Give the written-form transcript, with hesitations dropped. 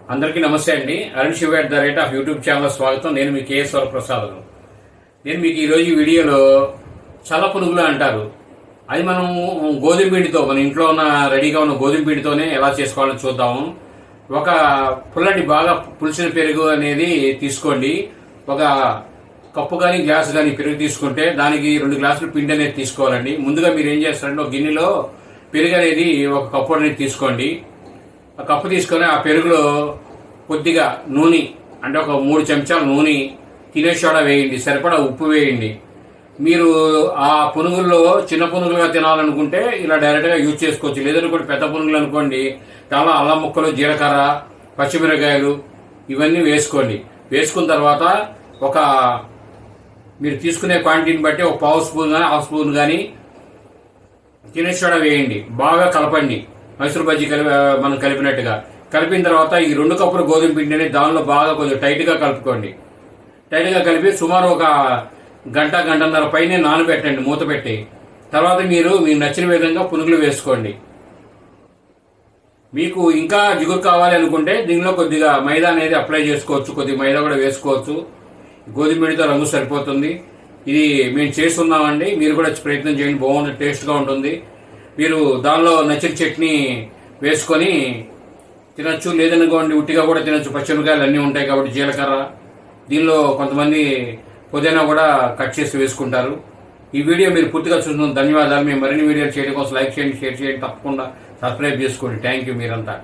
అందరికీ నమస్తే అండి. అరుణ్ శివ @ యూట్యూబ్ ఛానల్ స్వాగతం. నేను మీ కేఎస్వర ప్రసాద్. నేను మీకు ఈరోజు ఈ వీడియోలో చల్ల పునుగులు అంటారు. అది మనం గోధుమ పిండితో, మన ఇంట్లో ఉన్న రెడీగా ఉన్న గోధుమ పిండితోనే ఎలా చేసుకోవాలో చూద్దాము. ఒక పుల్లటి బాగా పులిసిన పెరుగు అనేది తీసుకోండి. ఒక కప్పు కానీ గ్లాస్ కానీ పెరుగు తీసుకుంటే దానికి 2 గ్లాసులు పిండి అనేది తీసుకోవాలండి. ముందుగా మీరు ఏం చేస్తారంటే ఒక గిన్నెలో పెరుగు అనేది ఒక కప్పు అనేది తీసుకోండి. ఆ కప్పు తీసుకొని ఆ పెరుగులో కొద్దిగా నూనె, అంటే ఒక 3 చెంచాల నూనె, తినే సోడా వేయండి, సరిపడా ఉప్పు వేయండి. మీరు ఆ పునుగుల్లో చిన్న పునుగులుగా తినాలనుకుంటే ఇలా డైరెక్ట్గా యూజ్ చేసుకోవచ్చు. లేదనుకోండి పెద్ద పునుగులు అనుకోండి, చాలా అల్లం ముక్కలు, జీలకర్ర, పచ్చిమిరకాయలు ఇవన్నీ వేసుకోండి. వేసుకున్న తర్వాత ఒక మీరు తీసుకునే క్వాంటిటీని బట్టి ఒక పావు స్పూన్ కానీ హాఫ్ స్పూన్ కానీ తినే సోడా వేయండి. బాగా కలపండి, మైసూర్ బజ్జీ మనం కలిపినట్టుగా. కలిపిన తర్వాత ఈ 2 కప్పుల గోధుమ పిండిని దానిలో బాగా కొంచెం టైట్గా కలుపుకోండి. టైట్గా కలిపి సుమారు ఒక గంటన్నర పైన నానబెట్టండి మూత పెట్టి. తర్వాత మీకు నచ్చిన విధంగా పునుగులు వేసుకోండి. మీకు ఇంకా జిగురు కావాలి అనుకుంటే దీనిలో కొద్దిగా మైదా అనేది అప్లై చేసుకోవచ్చు, కొద్దిగా మైదా కూడా వేసుకోవచ్చు. గోధుమ పిండితో రంగు సరిపోతుంది. ఇది మేము చేస్తున్నామండి, మీరు కూడా ప్రయత్నం చేయండి, బాగుంటుంది, టేస్ట్గా ఉంటుంది. మీరు దానిలో నచ్చిన చట్నీ వేసుకొని తినచ్చు, లేదనుకోండి ఉట్టిగా కూడా తినచ్చు. పచ్చిమిరకాయలు అన్నీ ఉంటాయి కాబట్టి, జీలకర్ర, దీనిలో కొంతమంది పుదీనా కూడా కట్ చేసి వేసుకుంటారు. ఈ వీడియో మీరు పూర్తిగా చూసినందుకు ధన్యవాదాలు. మేము మరిన్ని వీడియోలు చేయడం కోసం లైక్ చేయండి, షేర్ చేయండి, తప్పకుండా సబ్స్క్రైబ్ చేసుకోండి. థ్యాంక్ యూ మీరంతా.